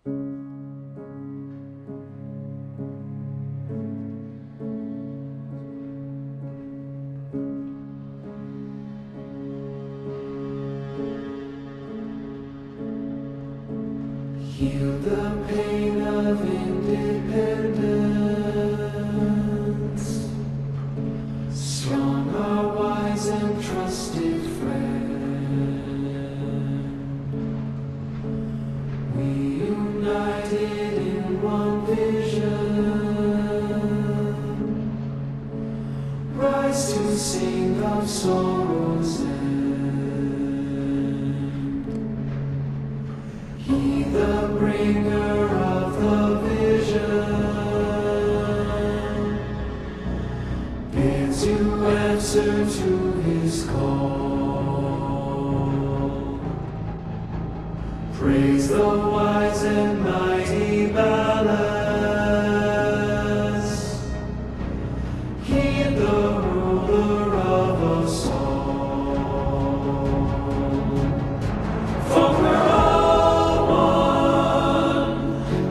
Heal the pain of independence. Strong, our wise and trusted friend. We united in one vision. Rise to sing of sorrow's end. He the bringer of the vision bids you answer to his call. Praise the wise and mighty balance. Heed the ruler of us all. For we're all one,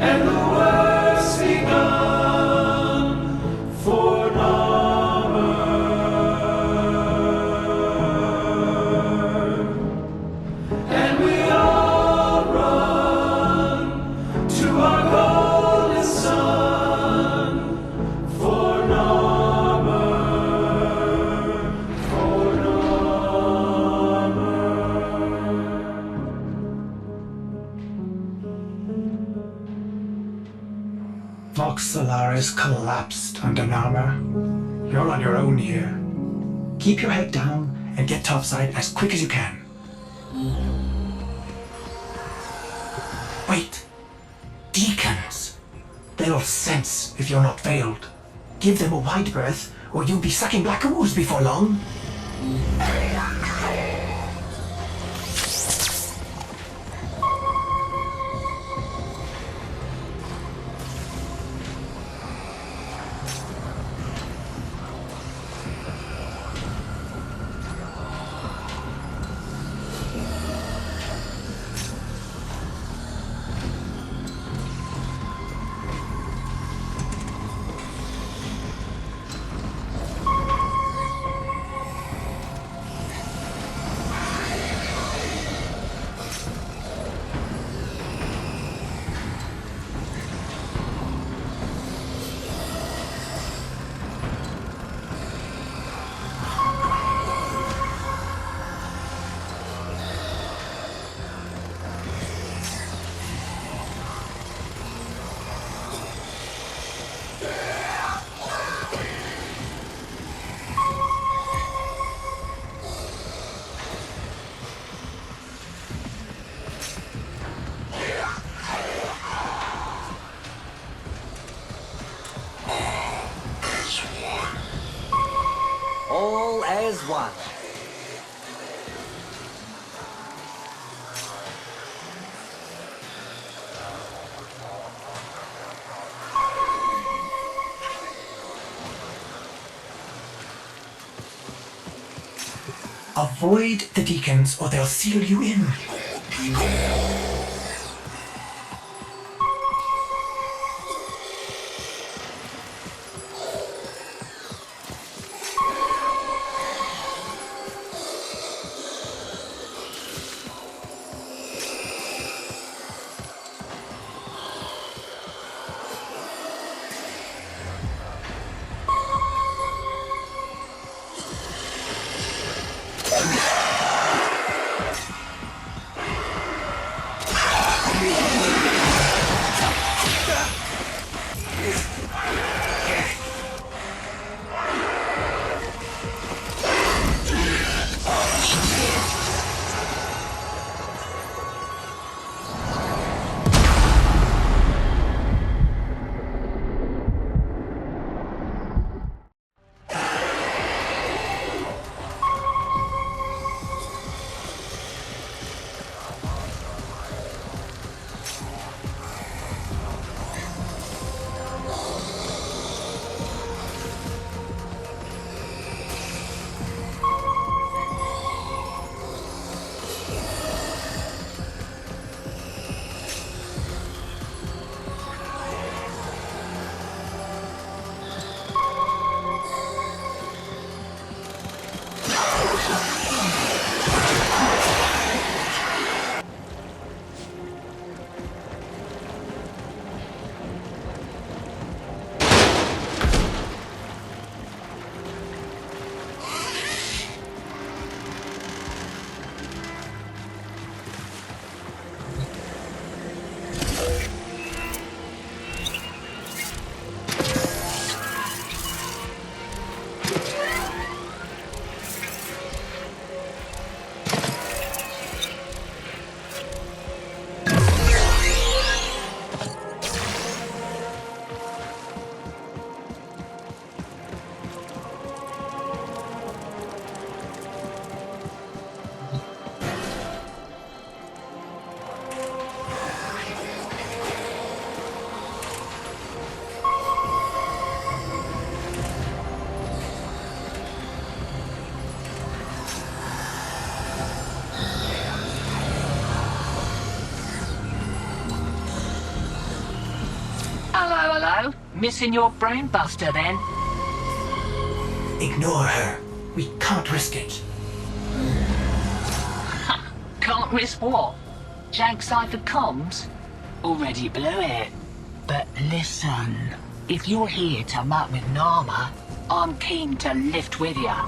and the work's begun for Narmer. And we all run to our golden sun for Narmer, for Narmer. Vox Solaris collapsed under Narmer. You're on your own here. Keep your head down and get topside as quick as you can. Wait! Deacons! They'll sense if you're not veiled. Give them a wide berth, or you'll be sucking black ooze before long. All as one. Avoid the deacons or they'll seal you in. Missing your brainbuster then? Ignore her. We can't risk it. Can't risk what? Jankside the comms? Already blew it. But listen, if you're here to muck with Nama, I'm keen to lift with ya.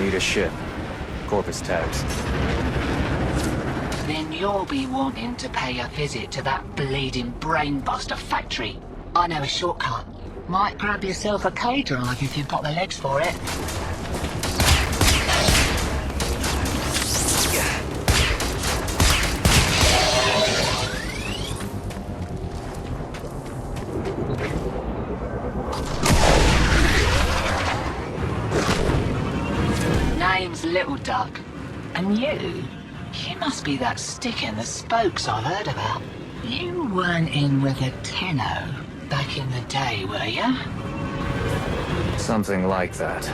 A ship. Corpus tags. Then you'll be wanting to pay a visit to that bleeding brainbuster factory. I know a shortcut. Might grab yourself a K-drive if you've got the legs for it. Name's Little Duck. And you must be that stick in the spokes I've heard about. You weren't in with a Tenno back in the day, were ya? Something like that.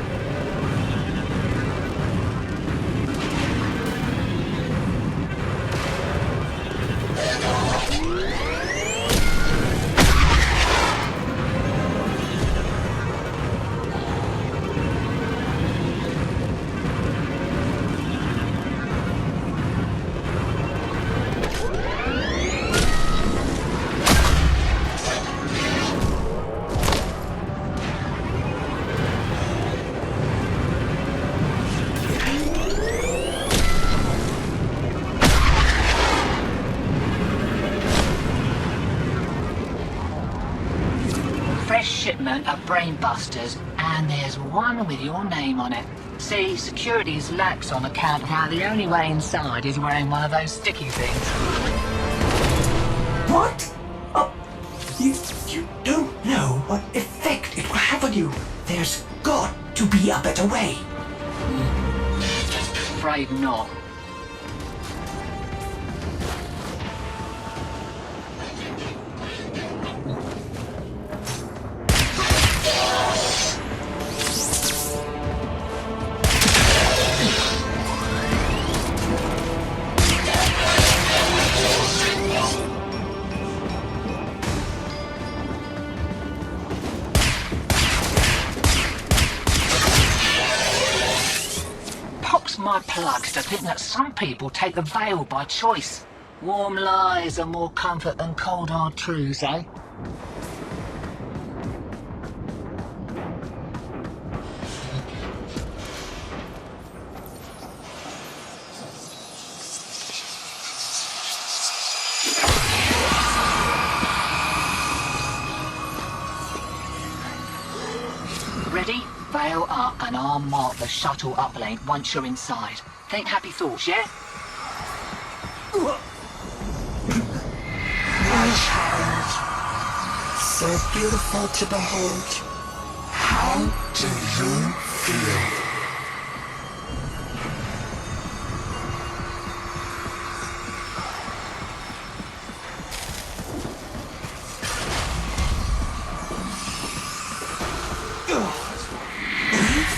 Shipment of brainbusters, and there's one with your name on it. See, security's lax on account of how the only way inside is wearing one of those sticky things. What? Oh, you don't know what effect it will have on you. There's got to be a better way. Afraid not. My plugs to think that some people take the veil by choice. Warm lies are more comfort than cold hard truths, eh? Ready? Veil up and I'll mark the shuttle uplink once you're inside. Think happy thoughts, yeah? My child, so beautiful to behold. How do you feel?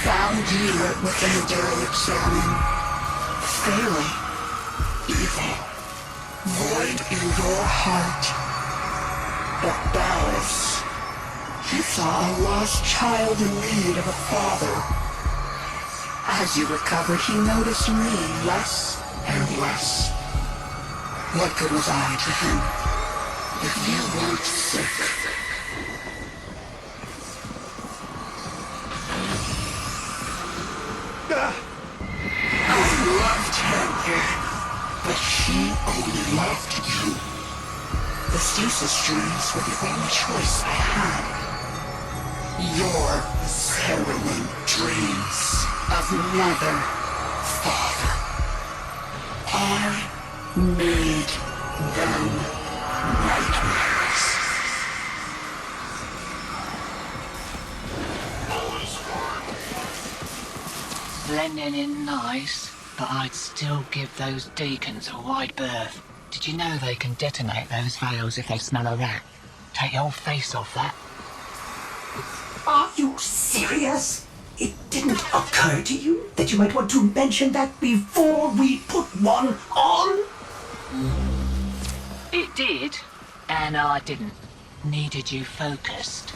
Found you with an enduring examine. Failing. Evil. Void in your heart. But Ballas, you saw a lost child in need of a father. As you recovered, he noticed me less and less. What good was I to him if you weren't sick? I loved him. her, but she only loved you. The stasis dreams were the only choice I had. Your harrowing dreams of mother, father. I made them nightmares. Blending in nice, but I'd still give those deacons a wide berth. Did you know they can detonate those veils if they smell a rat? Take your face off that. Are you serious? It didn't occur to you that you might want to mention that before we put one on? It did, and I didn't. Needed you focused.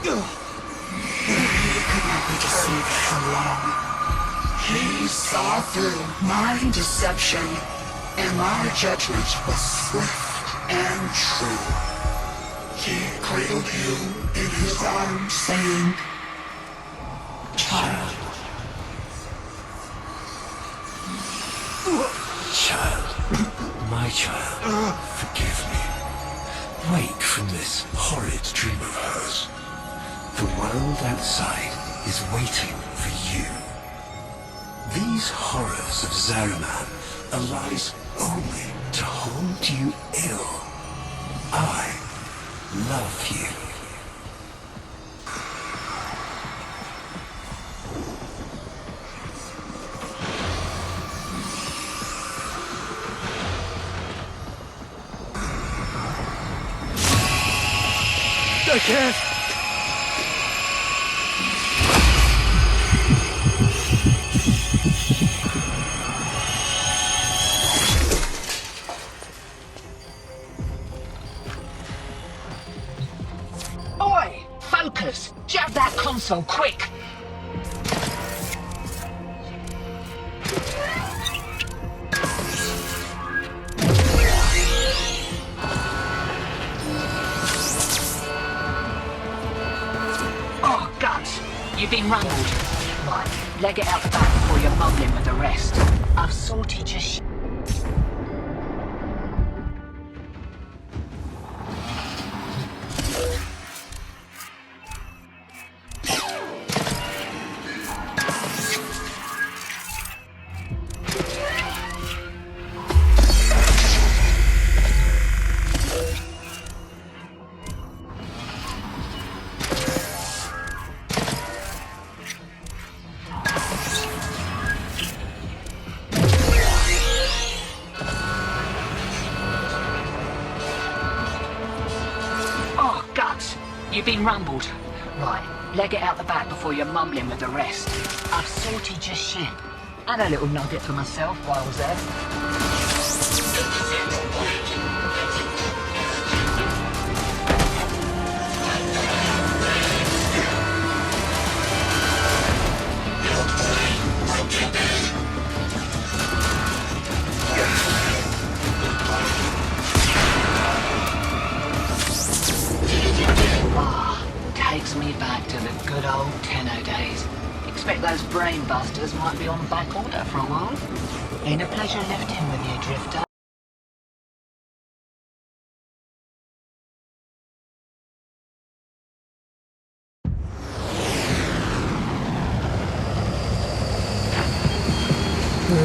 He could not be deceived for long. He saw through my deception, and my judgment was swift and true. He cradled you in his arms, saying, "Child." Child. My child. Forgive me. Wake from this horrid dream of hers. The world outside is waiting for you. These horrors of Zariman are lies only to hold you ill. I love you. I can't! Oi! Focus! Jab that console, quick! Oh, guts! You've been rumbled. Right, leg it out the back before you're mumbling with the rest. I've sorted your shit. Oh, guts! You've been rumbled. Right, leg it out the back before you're mumbling with the rest. I've sorted your shit. And a little nugget for myself while I was there. Takes me back to the good old Tenno days. Expect those brain busters might be on back order for a while. Ain't a pleasure lifting with you, Drifter.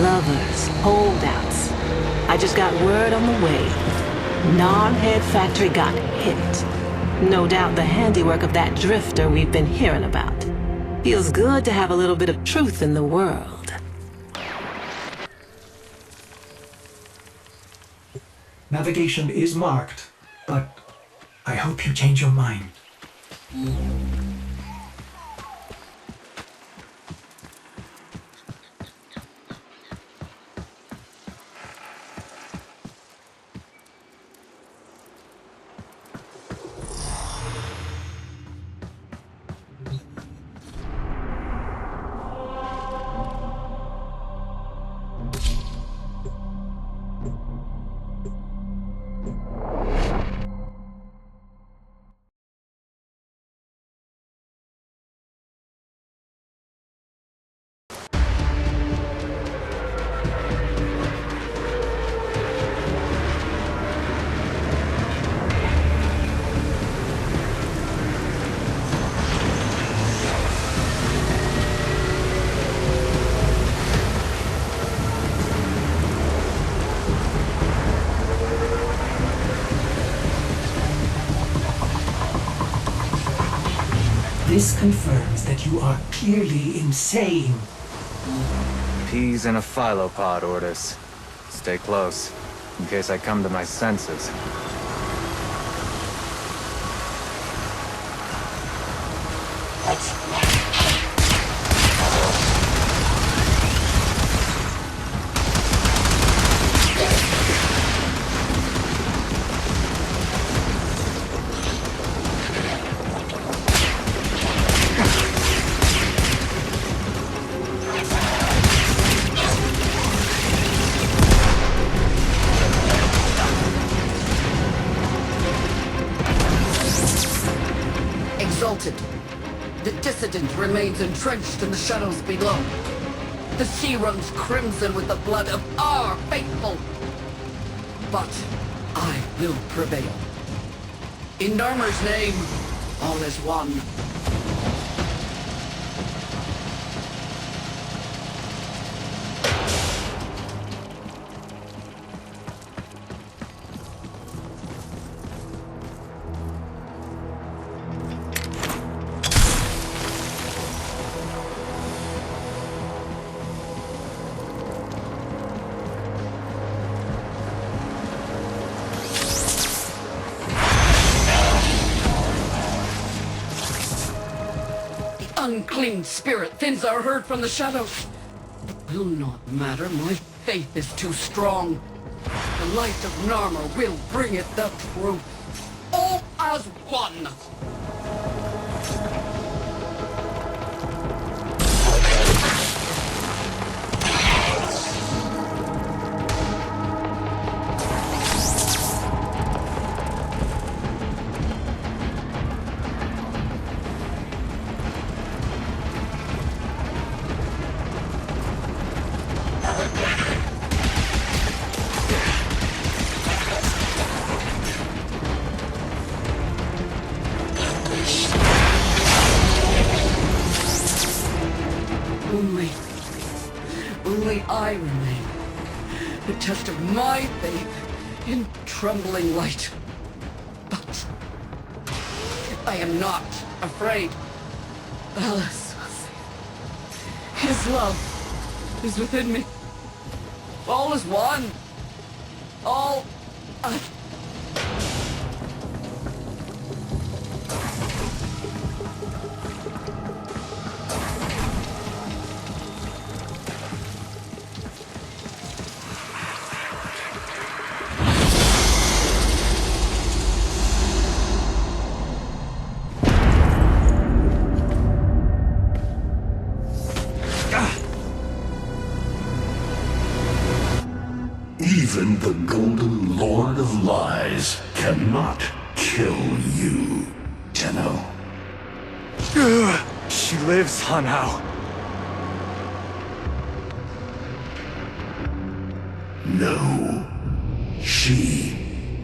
Lovers, holdouts. I just got word on the way. Gnarhead Factory got hit. No doubt the handiwork of that drifter we've been hearing about. Feels good to have a little bit of truth in the world. Navigation is marked, but I hope you change your mind. This confirms that you are clearly insane. Peas in a phylopod, Ordis. Stay close, in case I come to my senses. exalted. The dissident remains entrenched in the shadows below. The sea runs crimson with the blood of our faithful. But I will prevail. In Narmer's name, all is one. Unclean spirit thins our herd from the shadows. It will not matter, my faith is too strong. The light of Narmer will bring it the truth. All as one! Only I remain. The test of my faith in trembling light. But I am not afraid. Alice, his love is within me. All is one. All as Even the Golden Lord of Lies cannot kill you, Tenno. She lives somehow. No. She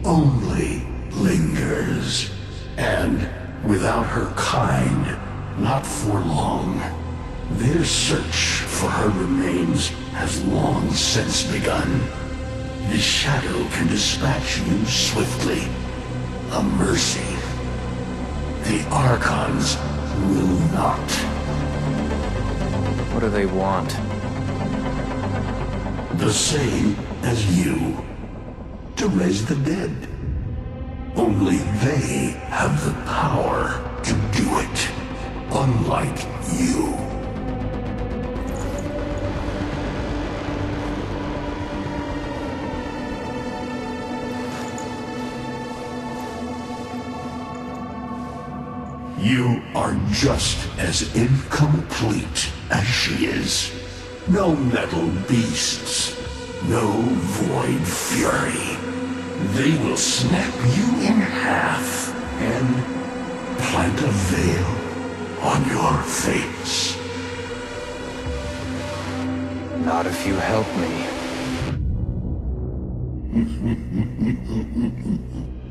only lingers. And without her kind, not for long. Their search for her remains has long since begun. The shadow can dispatch you swiftly. A mercy. The Archons will not. What do they want? The same as you. To raise the dead. Only they have the power to do it. Unlike you. You are just as incomplete as she is. No metal beasts, no void fury. They will snap you in half and plant a veil on your face. Not if you help me.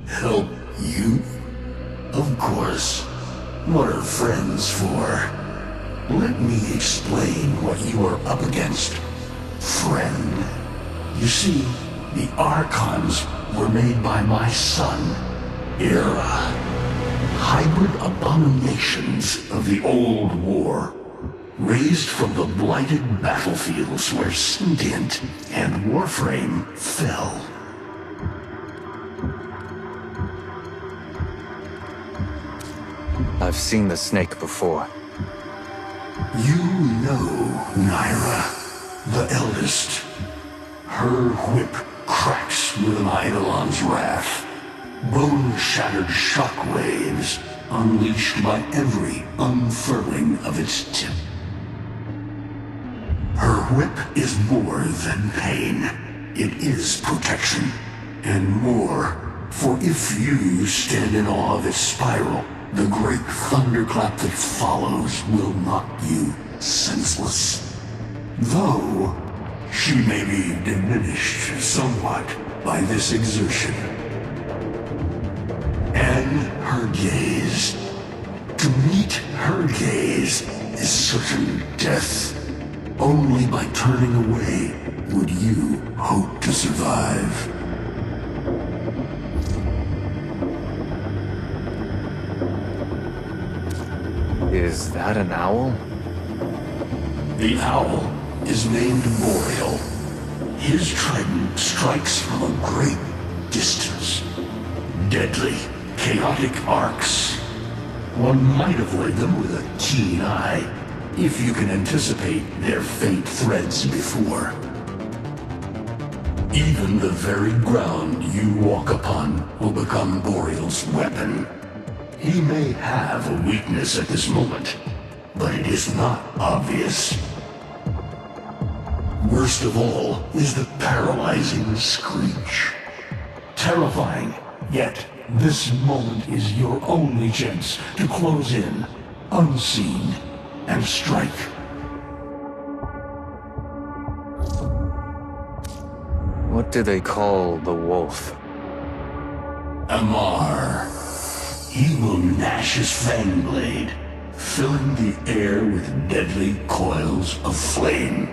Help you? Of course. What are friends for? Let me explain what you are up against, friend. You see, the Archons were made by my son, Era. Hybrid abominations of the old war, raised from the blighted battlefields where Sentient and Warframe fell. I've seen the snake before. You know Naira, the eldest. Her whip cracks with an Eidolon's wrath. Bone-shattered shockwaves unleashed by every unfurling of its tip. Her whip is more than pain. It is protection. And more, for if you stand in awe of its spiral, The great thunderclap that follows will knock you senseless. Though, she may be diminished somewhat by this exertion. And her gaze. To meet her gaze is certain death. Only by turning away would you hope to survive. Is that an owl? The owl is named Boreal. His trident strikes from a great distance. Deadly, chaotic arcs. One might avoid them with a keen eye, if you can anticipate their faint threads before. Even the very ground you walk upon will become Boreal's weapon. He may have a weakness at this moment, but it is not obvious. Worst of all is the paralyzing screech. Terrifying, yet this moment is your only chance to close in, unseen, and strike. What do they call the wolf? Amar. He will gnash his fang blade, filling the air with deadly coils of flame.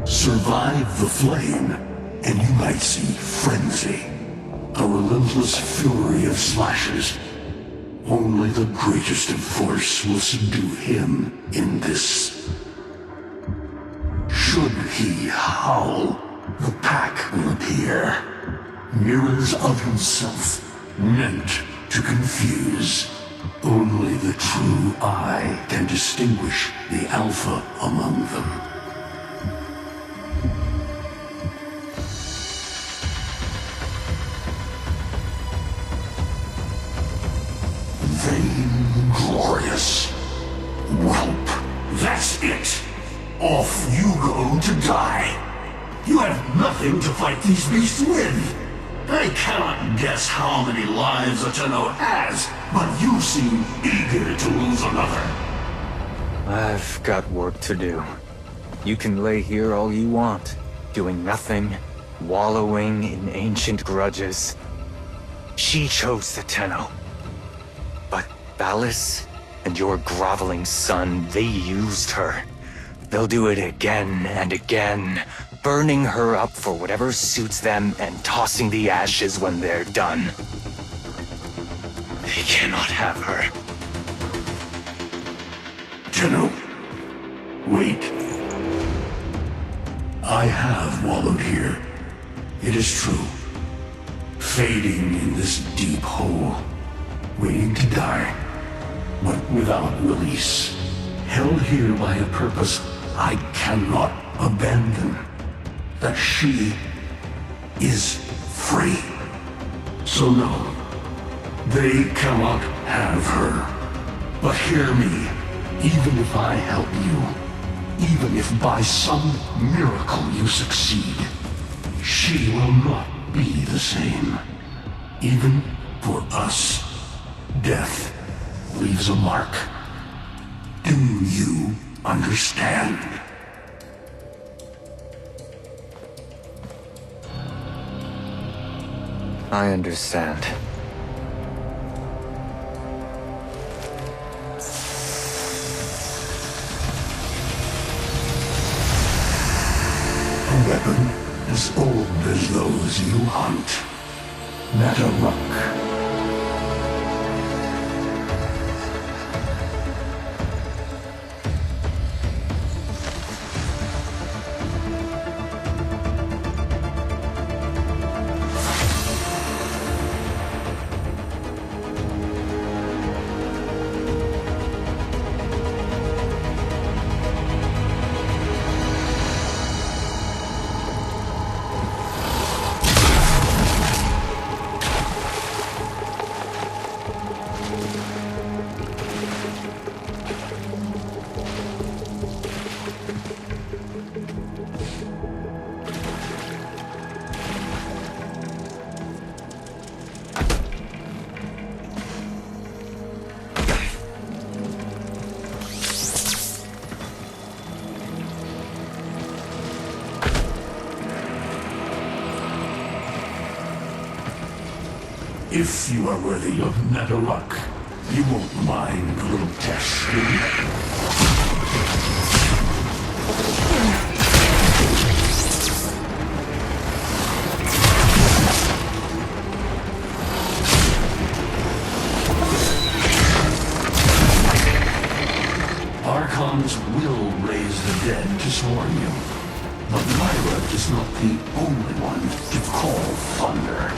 Survive the flame, and you might see frenzy. A relentless fury of slashes. Only the greatest of force will subdue him in this. Should he howl, the pack will appear. Mirrors of himself, meant to confuse. Only the true eye can distinguish the alpha among them. Vainglorious. Whelp, that's it. Off you go to die. You have nothing to fight these beasts with. I cannot guess how many lives Ateno has, but you seem eager to lose another. I've got work to do. You can lay here all you want, doing nothing, wallowing in ancient grudges. She chose Ateno. But Ballas and your groveling son, they used her. They'll do it again and again, burning her up for whatever suits them and tossing the ashes when they're done. They cannot have her. Ateno, wait. I have wallowed here. It is true. Fading in this deep hole, waiting to die, but without release. Held here by a purpose I cannot abandon. That she is free. So no, they cannot have her. But hear me, even if I help you, even if by some miracle you succeed, she will not be the same. Even for us, death leaves a mark. Do you understand? I understand. A weapon as old as those you hunt. Mataruk. If you are worthy of Netherluck, you won't mind a little testing. Archons will raise the dead to swarm you. But Lyra is not the only one to call thunder.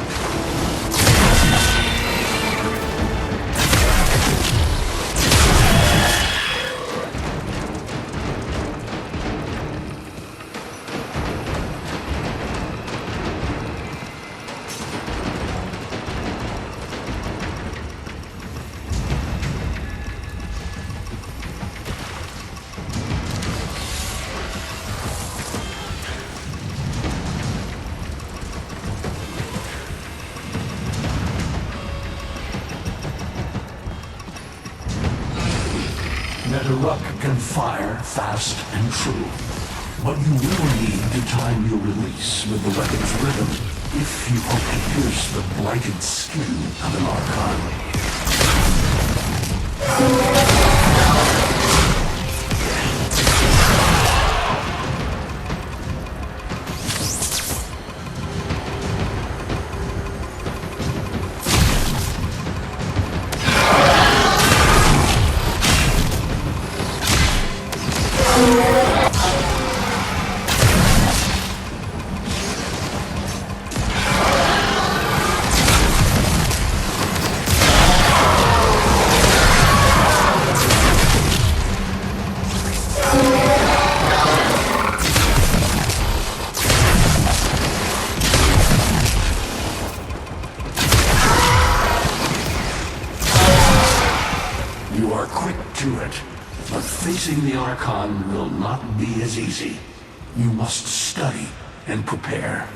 Netherluck can fire fast and true, but you will need to time your release with the weapon's rhythm if you hope to pierce the blighted skin of an Archon. You are quick to it, but facing the Archon will not be as easy. You must study and prepare.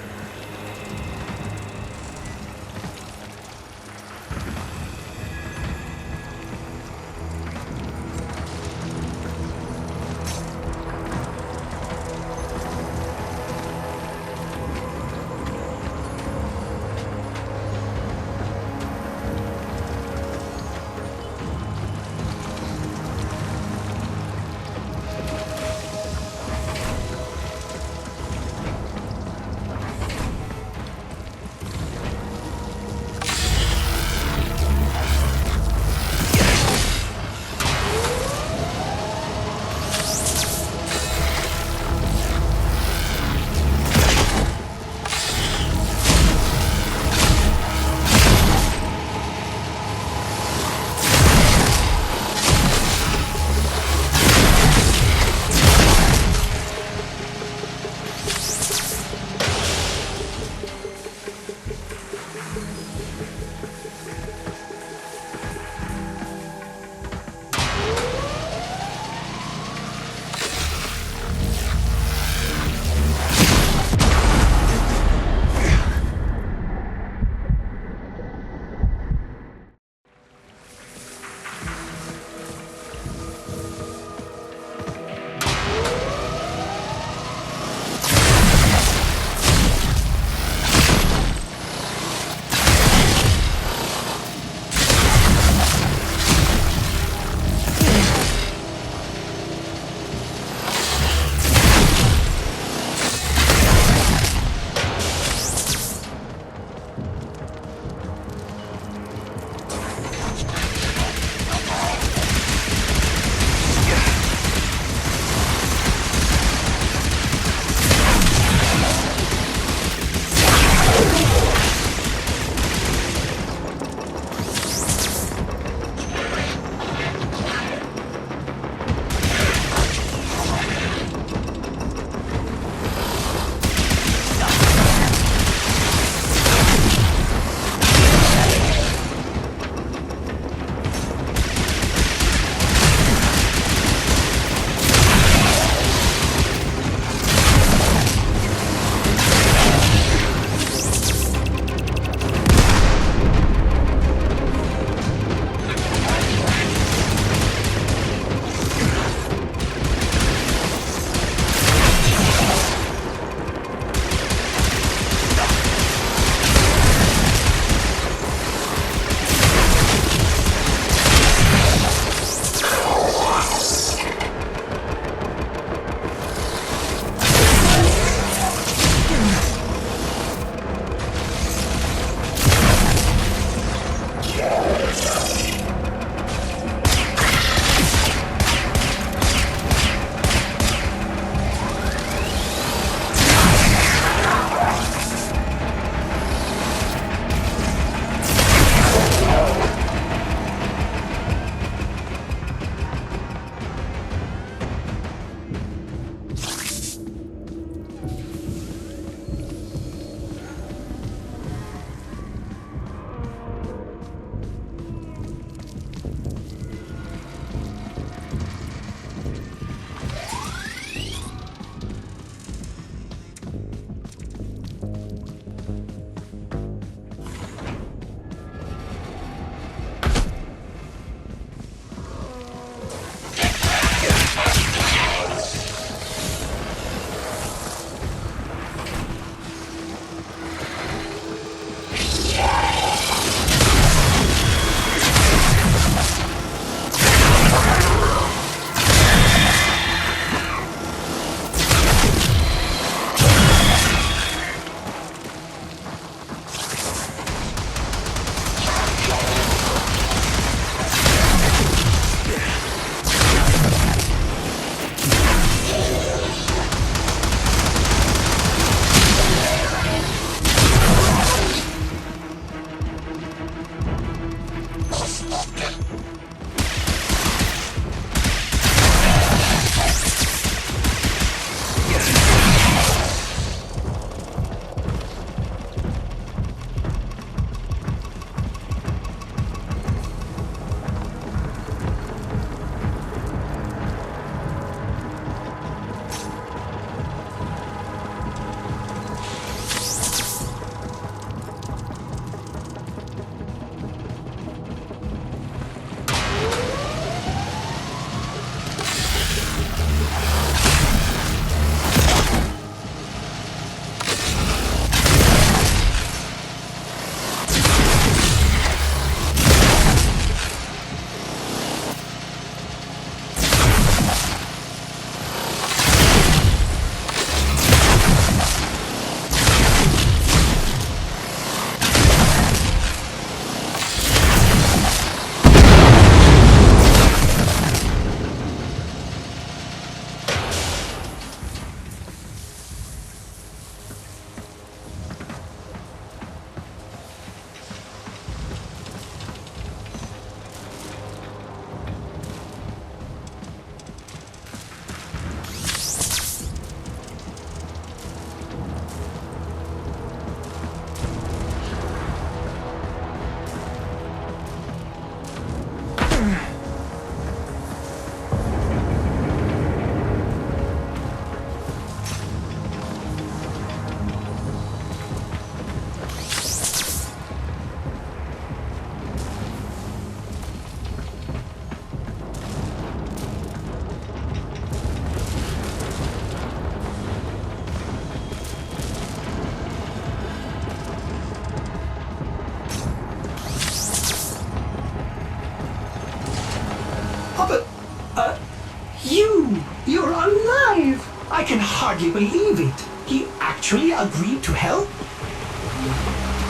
You're alive! I can hardly believe it. He actually agreed to help?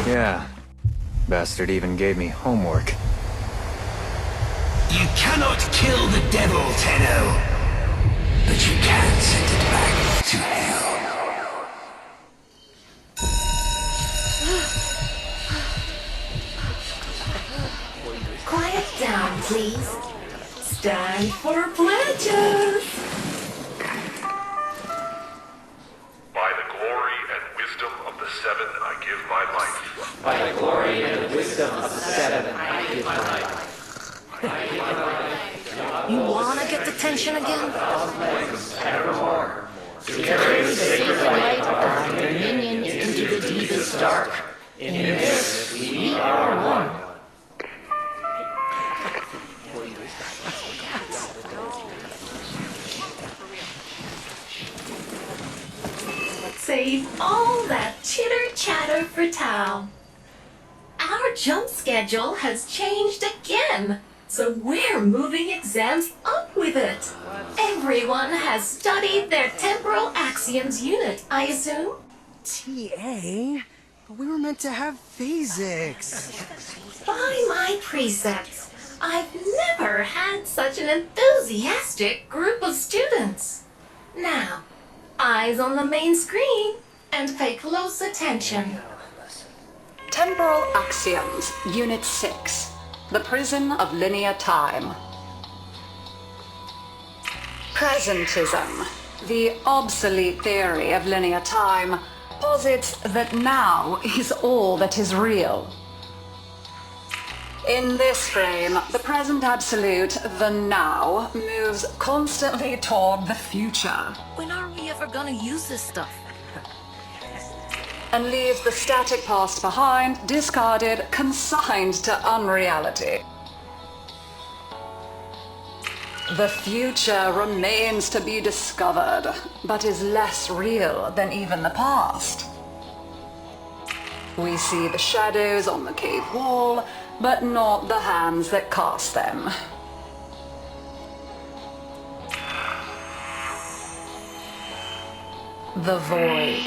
Yeah. Bastard even gave me homework. You cannot kill the devil, Tenno. But you can send it back to hell. Quiet down, please. Stand for pledges. By the glory and wisdom of the Seven, I give my life. By the glory and the wisdom of the Seven, I give my life. You wanna get the tension again? Evermore. To carry the sacred light of our dominion into the deepest dark. In this, we are one. Save all that chitter-chatter for Tao. Our jump schedule has changed again, so we're moving exams up with it. Everyone has studied their temporal axioms unit, I assume? TA? But we were meant to have physics. By my precepts, I've never had such an enthusiastic group of students. Now, eyes on the main screen and pay close attention. Temporal Axioms, Unit 6. The Prison of Linear Time. Presentism, the obsolete theory of linear time, posits that now is all that is real. In this frame, the present absolute, the now, moves constantly toward the future. When are we ever gonna use this stuff? And leaves the static past behind, discarded, consigned to unreality. The future remains to be discovered, but is less real than even the past. We see the shadows on the cave wall, but not the hands that cast them. The void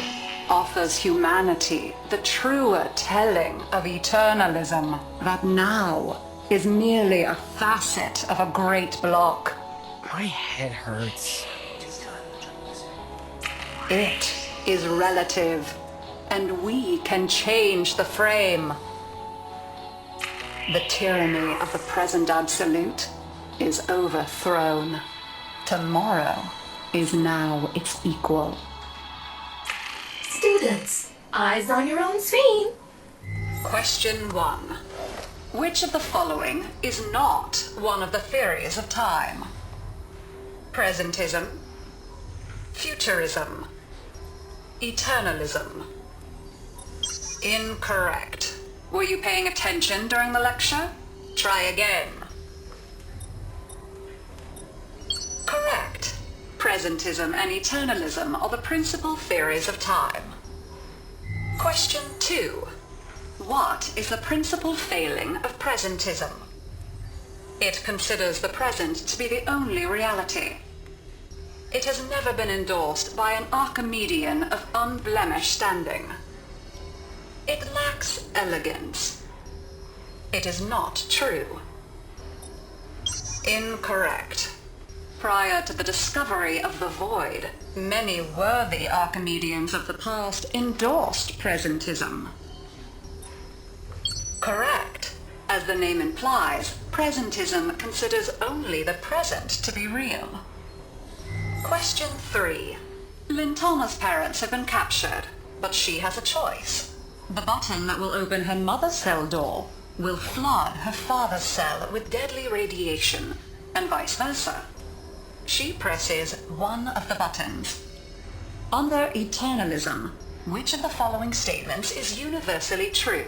offers humanity the truer telling of eternalism that now is merely a facet of a great block. My head hurts. It is relative, and we can change the frame. The tyranny of the present absolute is overthrown. Tomorrow is now its equal. Students, eyes on your own screen. Question 1. Which of the following is not one of the theories of time? Presentism, futurism, eternalism. Incorrect. Were you paying attention during the lecture? Try again. Correct. Presentism and eternalism are the principal theories of time. Question 2. What is the principal failing of presentism? It considers the present to be the only reality. It has never been endorsed by an Archimedean of unblemished standing. It lacks elegance. It is not true. Incorrect. Prior to the discovery of the void, many worthy Archimedeans of the past endorsed presentism. Correct. As the name implies, presentism considers only the present to be real. Question 3. Lintana's parents have been captured, but she has a choice. The button that will open her mother's cell door will flood her father's cell with deadly radiation, and vice versa. She presses one of the buttons. Under eternalism, which of the following statements is universally true?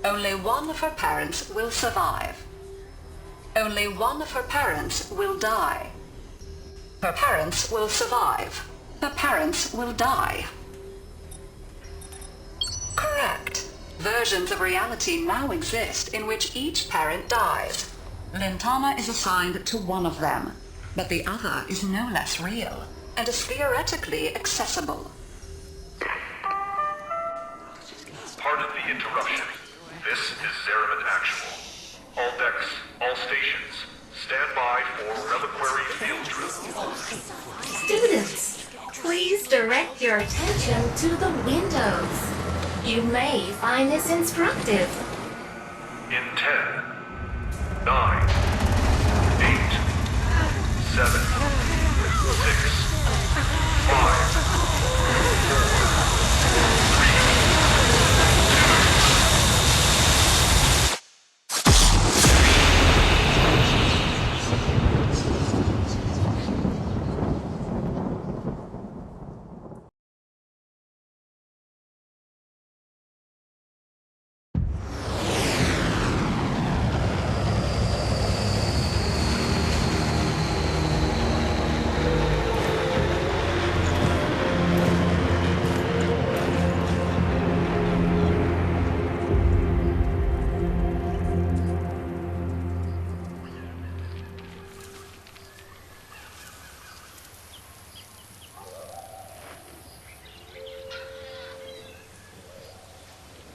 Only one of her parents will survive. Only one of her parents will die. Her parents will survive. Her parents will die. Correct. Versions of reality now exist in which each parent dies. Lintana is assigned to one of them, but the other is no less real and is theoretically accessible. Pardon the interruption. This is Zeraman Actual. All decks, all stations, stand by for reliquary field drill. Students, please direct your attention to the windows. You may find this instructive. In 10, 9, 8, 7,